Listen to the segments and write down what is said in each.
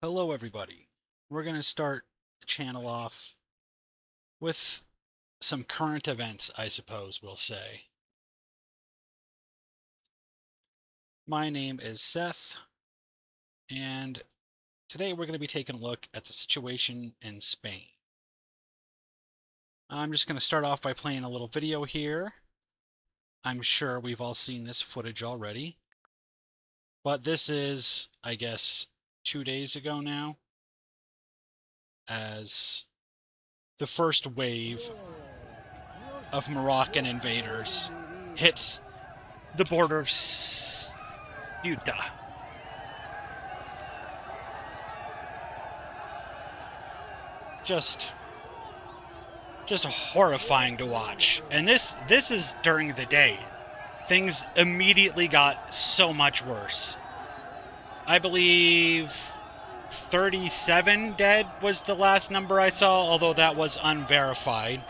Hello everybody. We're going to start the channel off with some current events, I suppose we'll say. My name is Seth, and today we're going to be taking a look at the situation in Spain. I'm just going to start off by playing a little video here. I'm sure we've all seen this footage already, but this is, I guess, 2 days ago now, as the first wave of Moroccan invaders hits the border of Ceuta. Just just horrifying to watch. And this is during the day. Things immediately got so much worse. I believe 37 dead was the last number I saw, although that was unverified.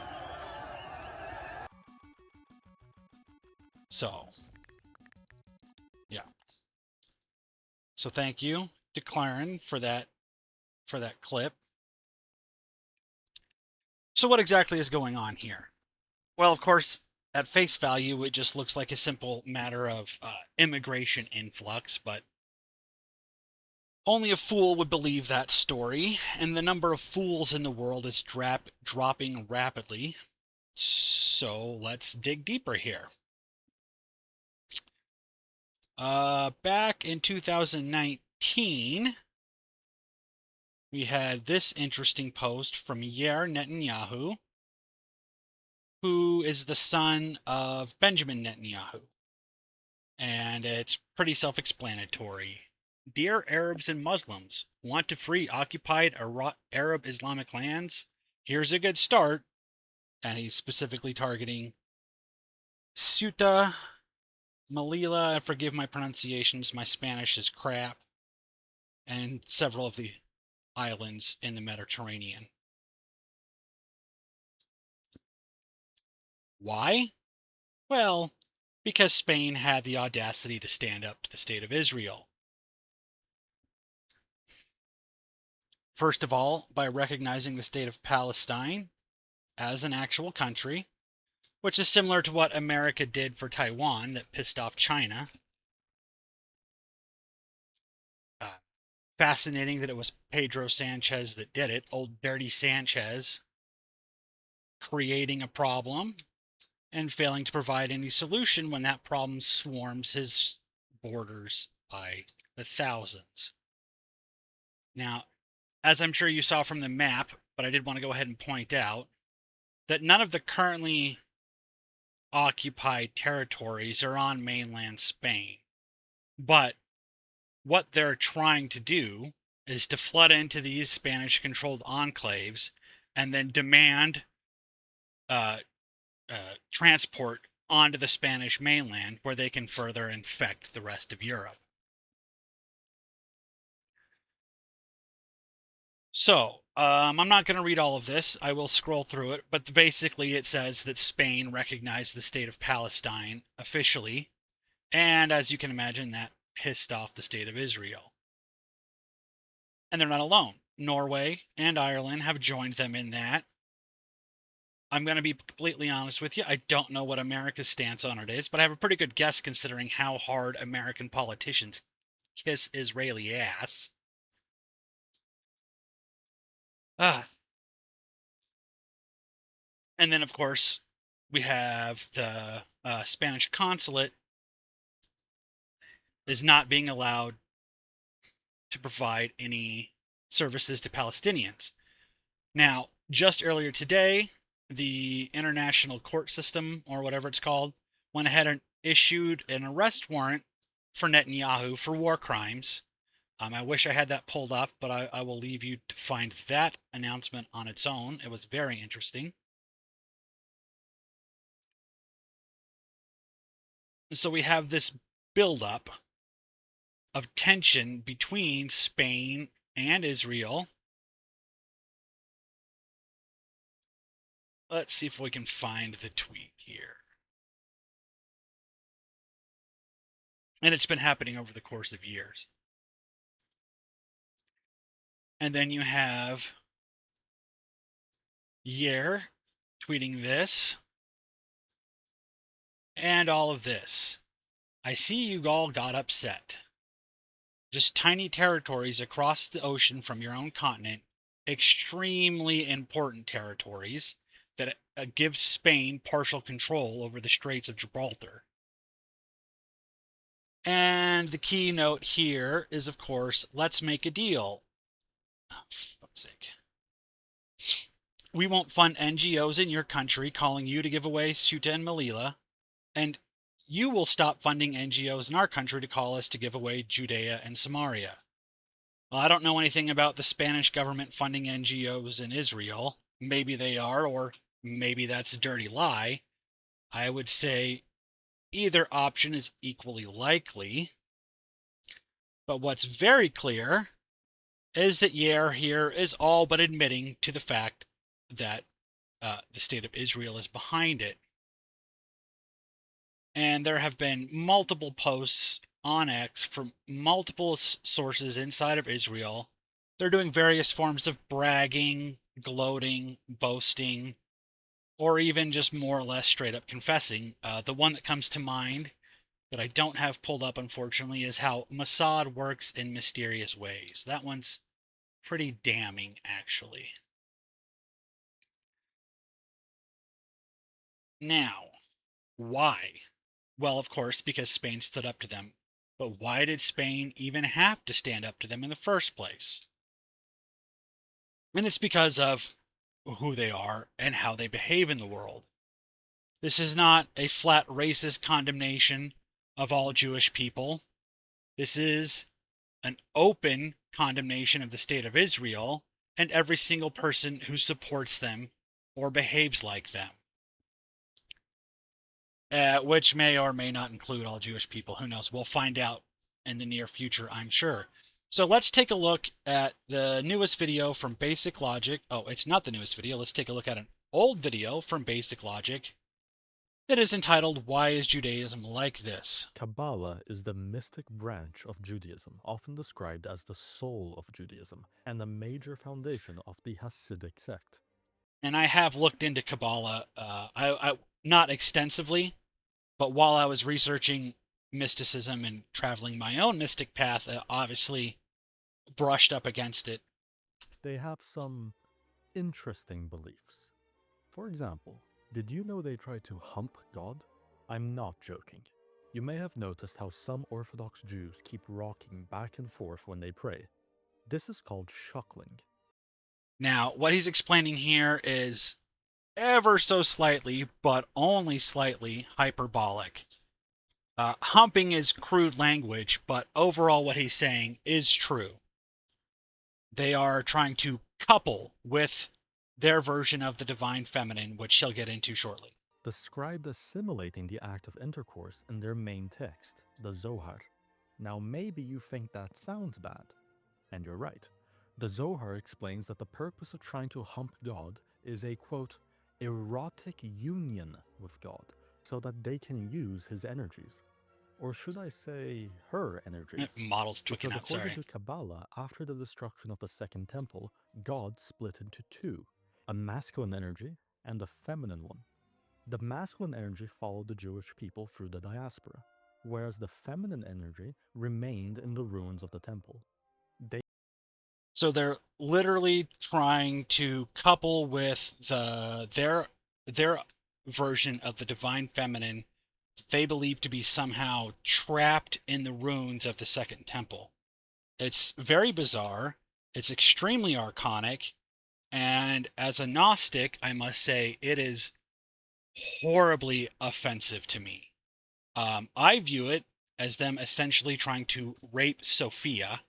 So, yeah. So thank you to Claren for that clip. So what exactly is going on here? Well, of course, at face value, it just looks like a simple matter of immigration influx, but only a fool would believe that story, and the number of fools in the world is dropping rapidly. So let's dig deeper here. Back in 2019, we had this interesting post from Yair Netanyahu, who is the son of Benjamin Netanyahu. And it's pretty self-explanatory. Dear Arabs and Muslims, want to free occupied Arab Islamic lands? Here's a good start. And he's specifically targeting Ceuta, Melilla, forgive my pronunciations, my Spanish is crap, and several of the islands in the Mediterranean. Why? Well, because Spain had the audacity to stand up to the state of Israel. First of all, by recognizing the state of Palestine as an actual country, which is similar to what America did for Taiwan that pissed off China. Fascinating that it was Pedro Sanchez that did it, old dirty Sanchez, creating a problem and failing to provide any solution when that problem swarms his borders by the thousands. Now, as I'm sure you saw from the map, but I did want to go ahead and point out that none of the currently occupied territories are on mainland Spain. But what they're trying to do is to flood into these Spanish-controlled enclaves and then demand transport onto the Spanish mainland where they can further infect the rest of Europe. So, I'm not going to read all of this. I will scroll through it, but basically it says that Spain recognized the state of Palestine officially, and as you can imagine, that pissed off the state of Israel. And they're not alone. Norway and Ireland have joined them in that. I'm going to be completely honest with you. I don't know what America's stance on it is, but I have a pretty good guess considering how hard American politicians kiss Israeli ass. Ah. And then, of course, we have the Spanish consulate is not being allowed to provide any services to Palestinians. Now, just earlier today, the international court system, or whatever it's called, went ahead and issued an arrest warrant for Netanyahu for war crimes. I wish I had that pulled up, but I will leave you to find that announcement on its own. It was very interesting. And so we have this buildup of tension between Spain and Israel. Let's see if we can find the tweet here. And it's been happening over the course of years. And then you have Yair tweeting this and all of this. I see you all got upset. Just tiny territories across the ocean from your own continent, extremely important territories that give Spain partial control over the Straits of Gibraltar. And the keynote here is, of course, let's make a deal. Oh, for fuck's sake. We won't fund NGOs in your country calling you to give away Ceuta and Melilla, and you will stop funding NGOs in our country to call us to give away Judea and Samaria. Well, I don't know anything about the Spanish government funding NGOs in Israel. Maybe they are, or maybe that's a dirty lie. I would say either option is equally likely. But what's very clear is that Yair here is all but admitting to the fact that the state of Israel is behind it. And there have been multiple posts on X from multiple sources inside of Israel. They're doing various forms of bragging, gloating, boasting, or even just more or less straight up confessing. The one that comes to mind that I don't have pulled up, unfortunately, is how Mossad works in mysterious ways. That one's pretty damning, actually. Now, why? Well, of course, because Spain stood up to them. But why did Spain even have to stand up to them in the first place? And it's because of who they are and how they behave in the world. This is not a flat racist condemnation of all Jewish people. This is an open condemnation of the state of Israel and every single person who supports them or behaves like them. Which may or may not include all Jewish people. Who knows? We'll find out in the near future, I'm sure. So let's take a look at the newest video from Basic Logic. Oh, it's not the newest video. Let's take a look at an old video from Basic Logic that is entitled, Why is Judaism Like This? Kabbalah is the mystic branch of Judaism, often described as the soul of Judaism, and the major foundation of the Hasidic sect. And I have looked into Kabbalah, I not extensively, but while I was researching mysticism and traveling my own mystic path, I obviously brushed up against it. They have some interesting beliefs. For example, did you know they try to hump God? I'm not joking. You may have noticed how some Orthodox Jews keep rocking back and forth when they pray. This is called shuckling. Now, what he's explaining here is ever so slightly, but only slightly, hyperbolic. Humping is crude language, but overall, what he's saying is true. They are trying to couple with their version of the divine feminine, which he'll get into shortly. Described as simulating the act of intercourse in their main text, the Zohar. Now, maybe you think that sounds bad, and you're right. The Zohar explains that the purpose of trying to hump God is a quote, erotic union with God, so that they can use his energies. Or should I say, her energies? Model's tweaking Because out, according sorry. to Kabbalah, after the destruction of the Second Temple, God split into two, a masculine energy and a feminine one. The masculine energy followed the Jewish people through the diaspora, whereas the feminine energy remained in the ruins of the temple. So they're literally trying to couple with their version of the divine feminine they believe to be somehow trapped in the ruins of the Second Temple. It's very bizarre. It's extremely archonic. And as a Gnostic, I must say it is horribly offensive to me. I view it as them essentially trying to rape Sophia.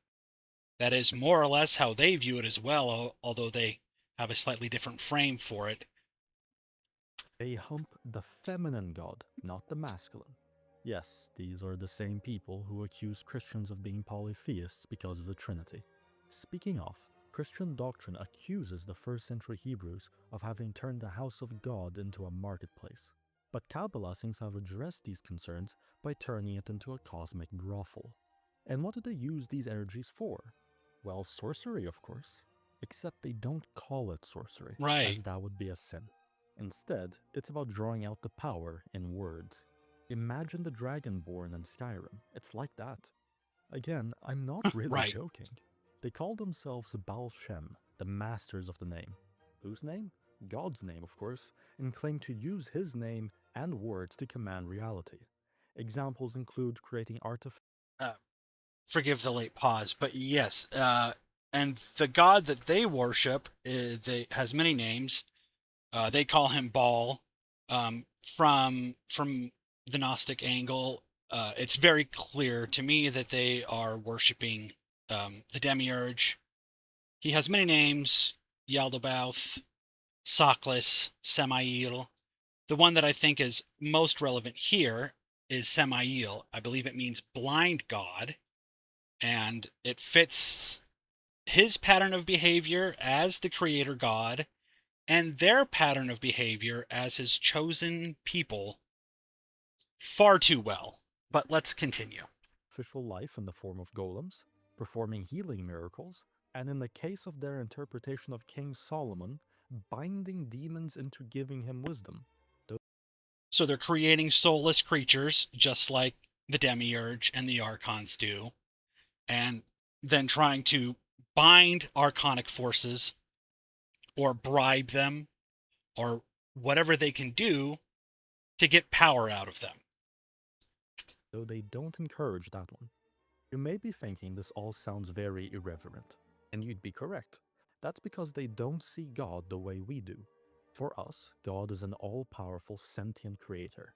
That is more or less how they view it as well, although they have a slightly different frame for it. They hump the feminine god, not the masculine. Yes, these are the same people who accuse Christians of being polytheists because of the Trinity. Speaking of, Christian doctrine accuses the first century Hebrews of having turned the house of God into a marketplace. But Kabbalah seems to have addressed these concerns by turning it into a cosmic brothel. And what do they use these energies for? Well, sorcery, of course. Except they don't call it sorcery, Right. as that would be a sin. Instead, it's about drawing out the power in words. Imagine the Dragonborn in Skyrim. It's like that. Again, I'm not really Right. joking. They call themselves Baal Shem, the masters of the name. Whose name? God's name, of course, and claim to use his name and words to command reality. Examples include creating artifacts. Uh, Forgive the late pause, but yes. And the god that they worship they has many names. They call him Baal. From the Gnostic angle, it's very clear to me that they are worshiping the demiurge. He has many names: Yaldabaoth, Soklas, Samael. The one that I think is most relevant here is Samael. I believe it means blind god, and it fits his pattern of behavior as the creator god and their pattern of behavior as his chosen people far too well. But let's continue. Artificial life in the form of golems, performing healing miracles, and in the case of their interpretation of King Solomon, binding demons into giving him wisdom. So they're creating soulless creatures, just like the demiurge and the archons do, and then trying to bind archonic forces or bribe them or whatever they can do to get power out of them. Though they don't encourage that one. You may be thinking this all sounds very irreverent, and you'd be correct. That's because they don't see God the way we do. For us, God is an all powerful sentient creator.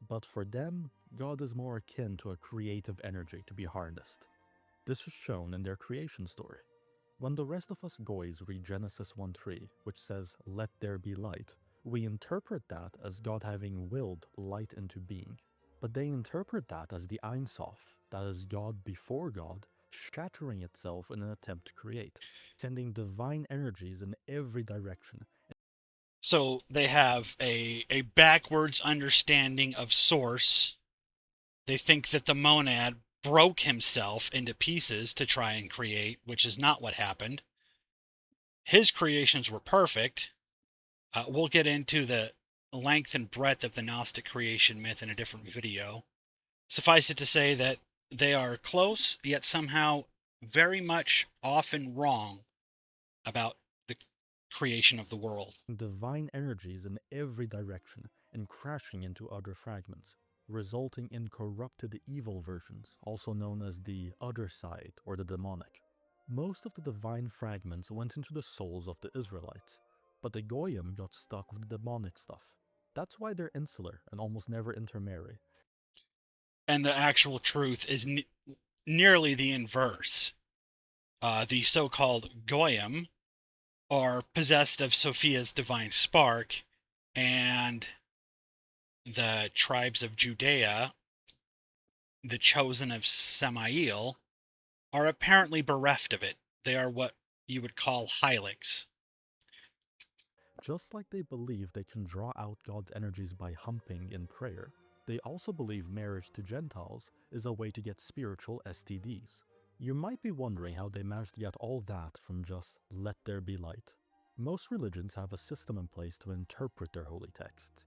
But for them, God is more akin to a creative energy to be harnessed. This is shown in their creation story. When the rest of us Goys read Genesis 1:3, which says, "Let there be light," we interpret that as God having willed light into being. But they interpret that as the Ein Sof, that is God before God, shattering itself in an attempt to create, sending divine energies in every direction. So they have a backwards understanding of source. They think that the monad broke himself into pieces to try and create, which is not what happened. His creations were perfect. We'll get into the length and breadth of the Gnostic creation myth in a different video. Suffice it to say that they are close, yet somehow very much often wrong about the creation of the world. Divine energies in every direction and crashing into other fragments, resulting in corrupted evil versions, also known as the other side or the demonic. Most of the divine fragments went into the souls of the Israelites, but the Goyim got stuck with the demonic stuff. That's why they're insular and almost never intermarry. And the actual truth is nearly the inverse. The so-called Goyim are possessed of Sophia's divine spark, and the tribes of Judea, the chosen of Samael, are apparently bereft of it. They are what you would call Hylics. Just like they believe they can draw out God's energies by humping in prayer, they also believe marriage to Gentiles is a way to get spiritual STDs. You might be wondering how they managed to get all that from just "let there be light." Most religions have a system in place to interpret their holy texts.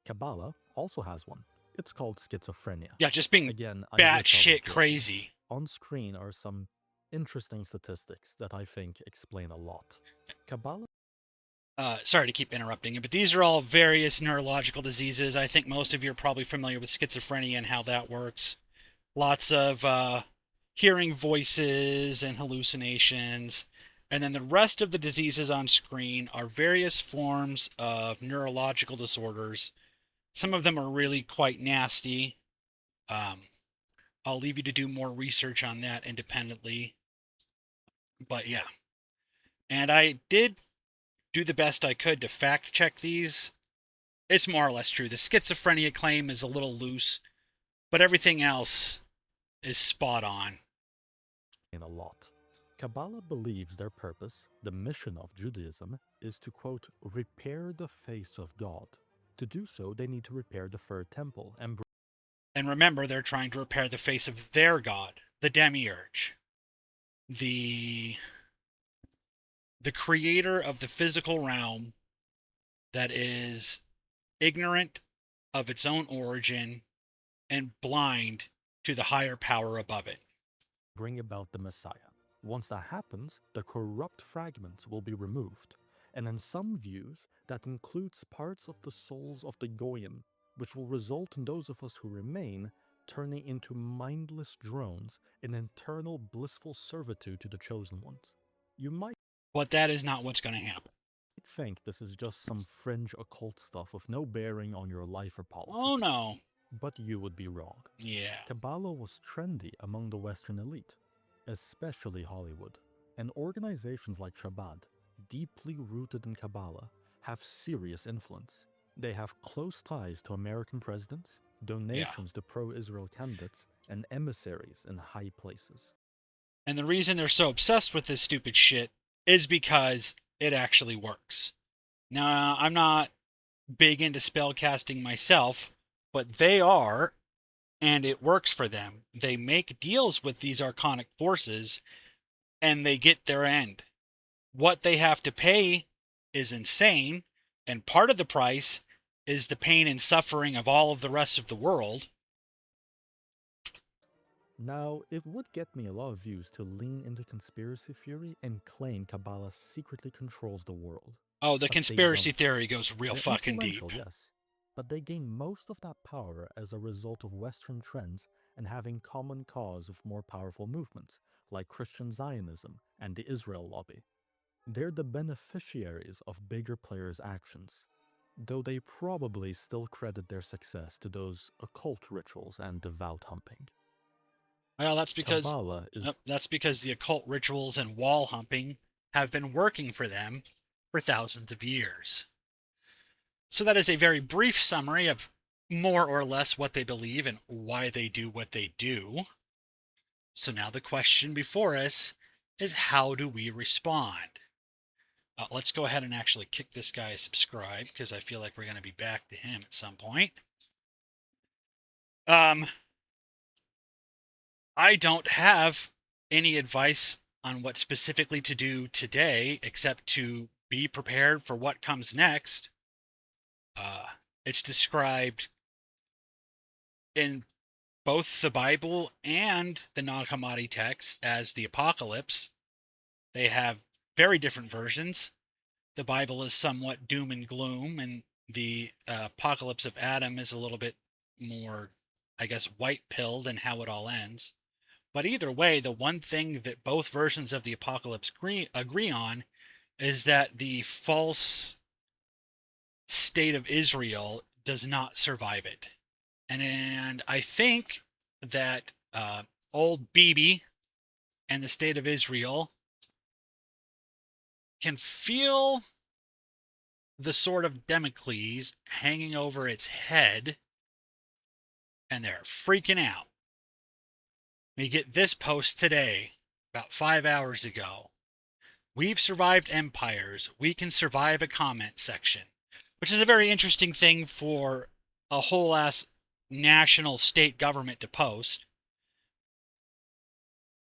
Kabbalah also has one. It's called schizophrenia. Yeah, just being Again, I wish I was batshit joking. crazy. On screen are some interesting statistics that I think explain a lot. Kabbalah Sorry to keep interrupting you, but these are all various neurological diseases. I think most of you are probably familiar with schizophrenia and how that works. Lots of hearing voices and hallucinations. And then the rest of the diseases on screen are various forms of neurological disorders. Some of them are really quite nasty. Um, I'll leave you to do more research on that independently. But yeah. And I did do the best I could to fact check these. It's more or less true. The schizophrenia claim is a little loose, but everything else is spot on. in a lot. Kabbalah believes their purpose, the mission of Judaism, is to quote, repair the face of God. To do so, they need to repair the third temple and And remember, they're trying to repair the face of their god, the demiurge. the the creator of the physical realm that is ignorant of its own origin and blind to the higher power above it. Bring about the Messiah. Once that happens, the corrupt fragments will be removed, and in some views, that includes parts of the souls of the Goyim, which will result in those of us who remain turning into mindless drones in eternal blissful servitude to the chosen ones. You might But that is not what's going to happen. think this is just some fringe occult stuff with no bearing on your life or Oh politics, no. but you would be wrong. Yeah. Kabbalah was trendy among the Western elite, especially Hollywood, and organizations like Chabad, deeply rooted in Kabbalah, have serious influence. They have close ties to American presidents, Yeah. donations to pro-Israel candidates, and emissaries in high places. And the reason they're so obsessed with this stupid shit is because it actually works. Now, I'm not big into spell casting myself, but they are, and it works for them. They make deals with these archonic forces and they get their end. What they have to pay is insane, and part of the price is the pain and suffering of all of the rest of the world. Now, it would get me a lot of views to lean into conspiracy theory and claim Kabbalah secretly controls the world. Oh, the But they conspiracy don't. theory goes real They're fucking deep. influential, yes, but they gain most of that power as a result of Western trends and having common cause with more powerful movements, like Christian Zionism and the Israel lobby. They're the beneficiaries of bigger players' actions, though they probably still credit their success to those occult rituals and devout humping. Well, that's because Kabbalah is the occult rituals and wall humping have been working for them for thousands of years. So that is a very brief summary of more or less what they believe and why they do what they do. So now the question before us is, how do we respond? Let's go ahead and actually kick this guy subscribe, because I feel like we're going to be back to him at some point. I don't have any advice on what specifically to do today, except to be prepared for what comes next. It's described in both the Bible and the Nag Hammadi text as the apocalypse. They have very different versions. The Bible is somewhat doom and gloom, and the apocalypse of Adam is a little bit more, I guess, white pilled in how it all ends. But either way, the one thing that both versions of the apocalypse agree on is that the false state of Israel does not survive it. And I think that old Bibi and the state of Israel can feel the sword of Damocles hanging over its head, and they're freaking out. We get this post today, about 5 hours ago. We've survived empires. We can survive a comment section, which is a very interesting thing for a whole ass national state government to post.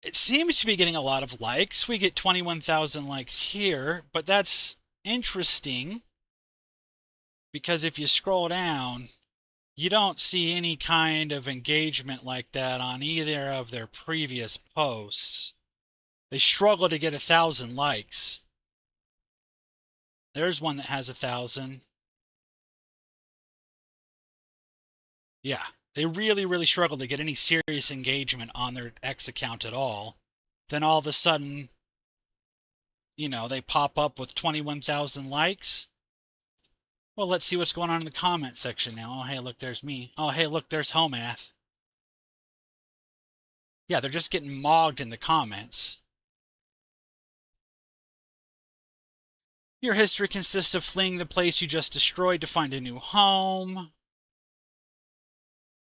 It seems to be getting a lot of likes. We get 21,000 likes here, but that's interesting because if you scroll down, you don't see any kind of engagement like that on either of their previous posts. They struggle to get 1,000 likes. There's one that has 1,000. Yeah, they really, really struggle to get any serious engagement on their X account at all. Then all of a sudden, they pop up with 21,000 likes. Well, let's see what's going on in the comment section now. Oh, hey, look, there's me. Oh, hey, look, there's Homath. Yeah, they're just getting mogged in the comments. Your history consists of fleeing the place you just destroyed to find a new home.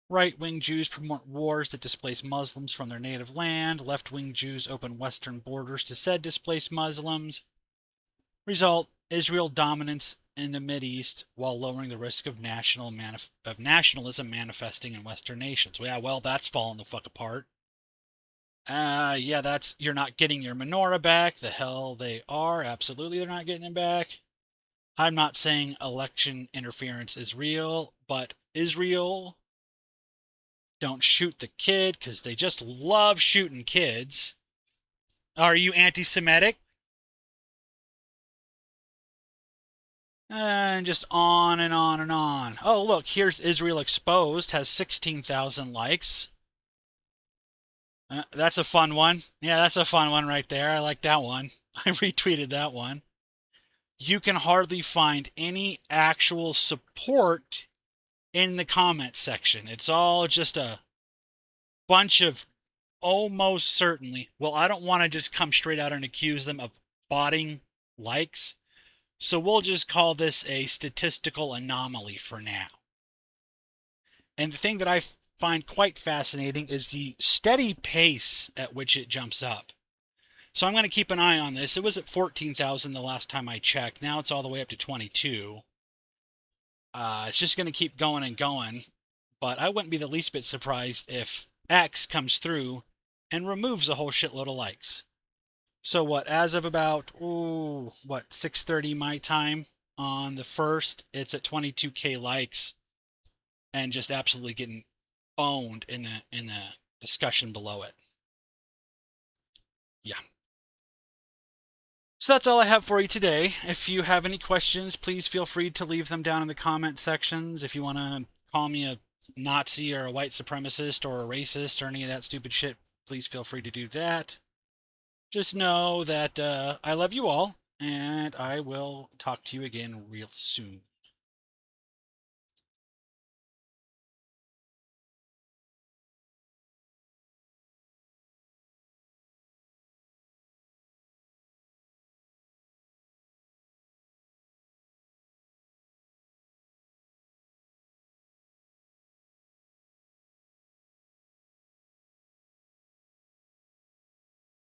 Right-wing Jews promote wars that displace Muslims from their native land. Left-wing Jews open western borders to said displaced Muslims. Result: Israel dominance in the Mideast while lowering the risk of nationalism manifesting in Western nations. Yeah, well, that's falling the fuck apart. Yeah, you're not getting your menorah back. The hell they are. Absolutely, they're not getting it back. I'm not saying election interference is real, but Israel, don't shoot the kid because they just love shooting kids. Are you anti Semitic? And just on and on and on. Oh, look, here's Israel Exposed, has 16,000 likes. That's a fun one. Yeah, that's a fun one right there. I like that one. I retweeted that one. You can hardly find any actual support in the comment section. It's all just a bunch of almost certainly. Well, I don't want to just come straight out and accuse them of botting likes. So we'll just call this a statistical anomaly for now. And the thing that I find quite fascinating is the steady pace at which it jumps up. So I'm going to keep an eye on this. It was at 14,000 the last time I checked. Now it's all the way up to 22. It's just going to keep going and going. But I wouldn't be the least bit surprised if X comes through and removes a whole shitload of likes. So what, as of about, 6:30 my time on the 1st, it's at 22K likes and just absolutely getting owned in the discussion below it. Yeah. So that's all I have for you today. If you have any questions, please feel free to leave them down in the comment sections. If you want to call me a Nazi or a white supremacist or a racist or any of that stupid shit, please feel free to do that. Just know that I love you all, and I will talk to you again real soon.